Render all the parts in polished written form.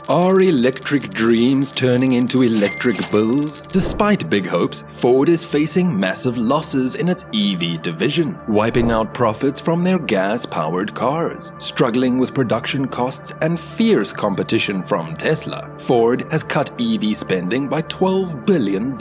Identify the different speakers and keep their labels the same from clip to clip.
Speaker 1: Are electric dreams turning into electric bills? Despite big hopes, Ford is facing massive losses in its EV division, wiping out profits from their gas-powered cars. Struggling with production costs and fierce competition from Tesla, Ford has cut EV spending by $12 billion.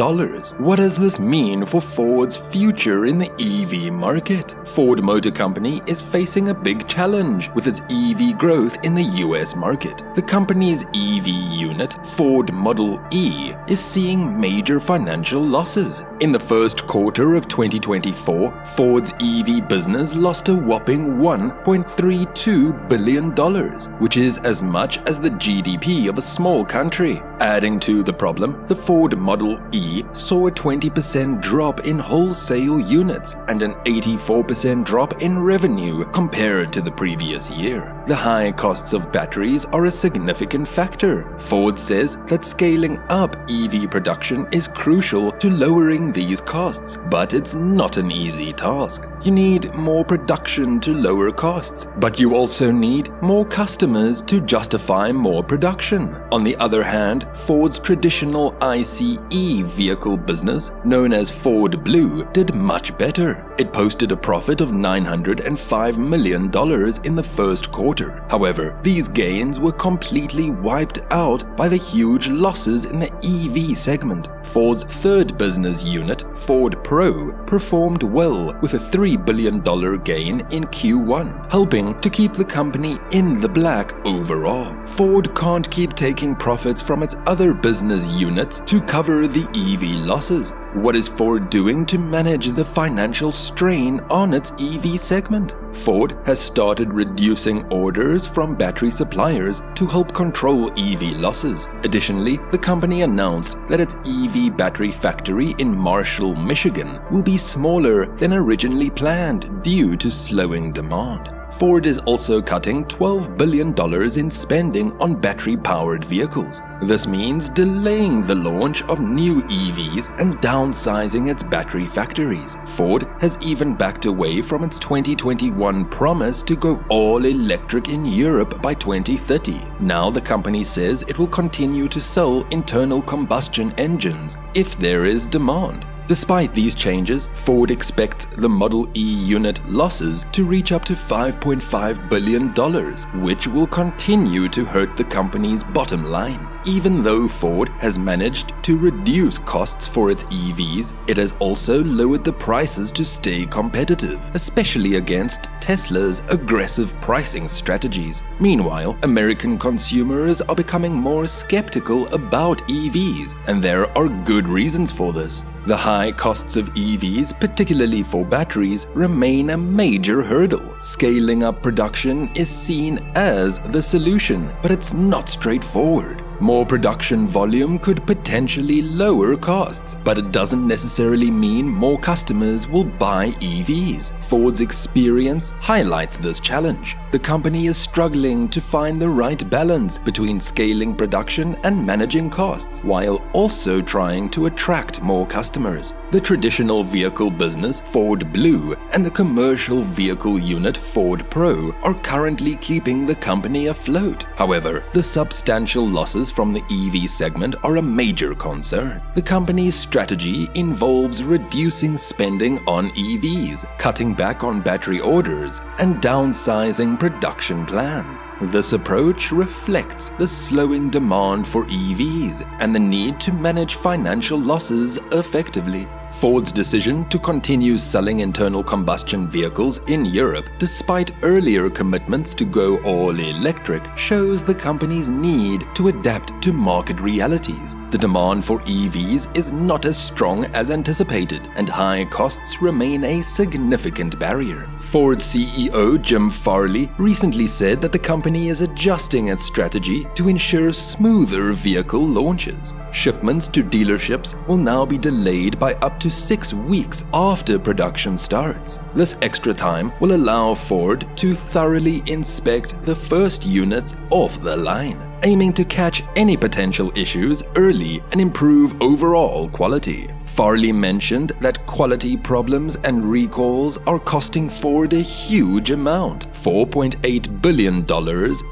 Speaker 1: What does this mean for Ford's future in the EV market? Ford Motor Company is facing a big challenge with its EV growth in the US market. The company's EV unit, Ford Model E, is seeing major financial losses. In the first quarter of 2024, Ford's EV business lost a whopping $1.32 billion, which is as much as the GDP of a small country. Adding to the problem, the Ford Model E saw a 20% drop in wholesale units and an 84% drop in revenue compared to the previous year. The high costs of batteries are a significant factor. Ford says that scaling up EV production is crucial to lowering these costs, but it's not an easy task. You need more production to lower costs, but you also need more customers to justify more production. On the other hand, Ford's traditional ICE vehicle business, known as Ford Blue, did much better. It posted a profit of $905 million in the first quarter. However, these gains were completely wiped out by the huge losses in the EV segment. Ford's third business unit, Ford Pro, performed well with a $3 billion gain in Q1, helping to keep the company in the black overall. Ford can't keep taking profits from its other business units to cover the EV losses. What is Ford doing to manage the financial strain on its EV segment? Ford has started reducing orders from battery suppliers to help control EV losses. Additionally, the company announced that its EV battery factory in Marshall, Michigan will be smaller than originally planned due to slowing demand. Ford is also cutting $12 billion in spending on battery-powered vehicles. This means delaying the launch of new EVs and downsizing its battery factories. Ford has even backed away from its 2021 promise to go all electric in Europe by 2030. Now the company says it will continue to sell internal combustion engines if there is demand. Despite these changes, Ford expects the Model E unit losses to reach up to $5.5 billion, which will continue to hurt the company's bottom line. Even though Ford has managed to reduce costs for its EVs, it has also lowered the prices to stay competitive, especially against Tesla's aggressive pricing strategies. Meanwhile, American consumers are becoming more skeptical about EVs, and there are good reasons for this. The high costs of EVs, particularly for batteries, remain a major hurdle. Scaling up production is seen as the solution, but it's not straightforward. More production volume could potentially lower costs, but it doesn't necessarily mean more customers will buy EVs. Ford's experience highlights this challenge. The company is struggling to find the right balance between scaling production and managing costs, while also trying to attract more customers. The traditional vehicle business, Ford Blue, and the commercial vehicle unit, Ford Pro, are currently keeping the company afloat. However, the substantial losses from the EV segment are a major concern. The company's strategy involves reducing spending on EVs, cutting back on battery orders, and downsizing production plans. This approach reflects the slowing demand for EVs and the need to manage financial losses effectively. Ford's decision to continue selling internal combustion vehicles in Europe, despite earlier commitments to go all electric, shows the company's need to adapt to market realities. The demand for EVs is not as strong as anticipated, and high costs remain a significant barrier. Ford CEO Jim Farley recently said that the company is adjusting its strategy to ensure smoother vehicle launches. Shipments to dealerships will now be delayed by up to 6 weeks after production starts. This extra time will allow Ford to thoroughly inspect the first units off the line, aiming to catch any potential issues early and improve overall quality. Farley mentioned that quality problems and recalls are costing Ford a huge amount, $4.8 billion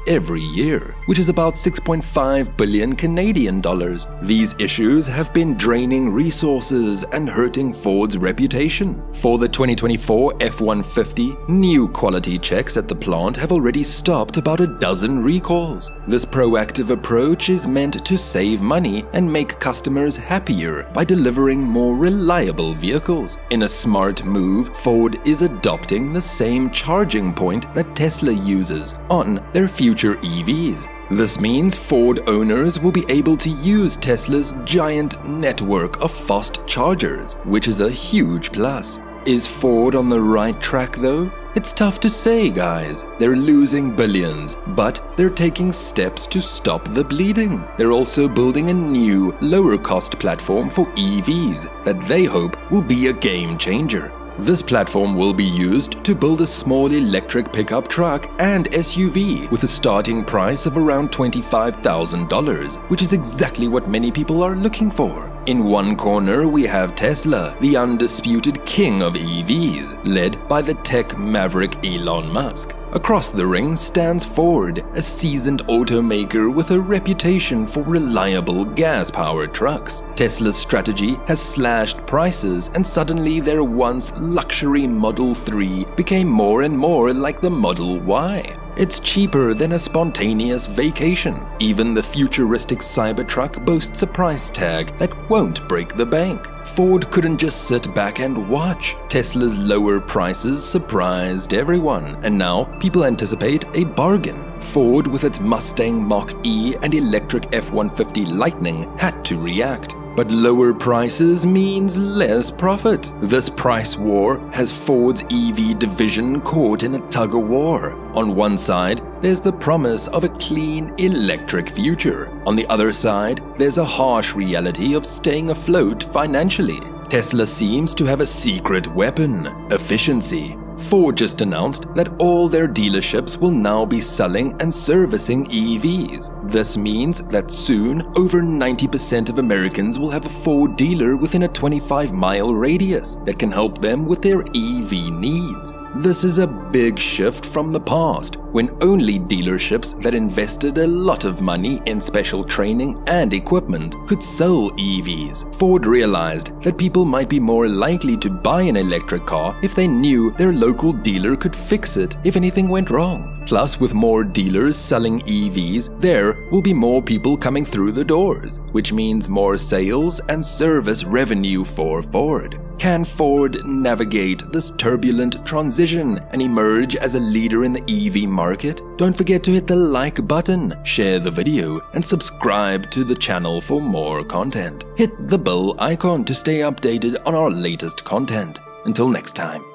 Speaker 1: every year, which is about 6.5 billion Canadian dollars. These issues have been draining resources and hurting Ford's reputation. For the 2024 F-150, new quality checks at the plant have already stopped about a dozen recalls. This proactive approach is meant to save money and make customers happier by delivering more reliable vehicles. In a smart move, Ford is adopting the same charging point that Tesla uses on their future EVs. This means Ford owners will be able to use Tesla's giant network of fast chargers, which is a huge plus. Is Ford on the right track though? It's tough to say, guys. They're losing billions, but they're taking steps to stop the bleeding. They're also building a new, lower-cost platform for EVs that they hope will be a game changer. This platform will be used to build a small electric pickup truck and SUV with a starting price of around $25,000, which is exactly what many people are looking for. In one corner, we have Tesla, the undisputed king of EVs, led by the tech maverick Elon Musk. Across the ring stands Ford, a seasoned automaker with a reputation for reliable gas-powered trucks. Tesla's strategy has slashed prices, and suddenly their once luxury Model 3 became more and more like the Model Y. It's cheaper than a spontaneous vacation. Even the futuristic Cybertruck boasts a price tag that won't break the bank. Ford couldn't just sit back and watch. Tesla's lower prices surprised everyone, and now people anticipate a bargain. Ford, with its Mustang Mach-E and electric F-150 Lightning, had to react. But lower prices means less profit. This price war has Ford's EV division caught in a tug-of-war. On one side, there's the promise of a clean electric future. On the other side, there's a harsh reality of staying afloat financially. Tesla seems to have a secret weapon: efficiency. Ford just announced that all their dealerships will now be selling and servicing EVs. This means that soon, over 90% of Americans will have a Ford dealer within a 25-mile radius that can help them with their EV needs. This is a big shift from the past, when only dealerships that invested a lot of money in special training and equipment could sell EVs. Ford realized that people might be more likely to buy an electric car if they knew their local dealer could fix it if anything went wrong. Plus, with more dealers selling EVs, there will be more people coming through the doors, which means more sales and service revenue for Ford. Can Ford navigate this turbulent transition and emerge as a leader in the EV market? Don't forget to hit the like button, share the video, and subscribe to the channel for more content. Hit the bell icon to stay updated on our latest content. Until next time.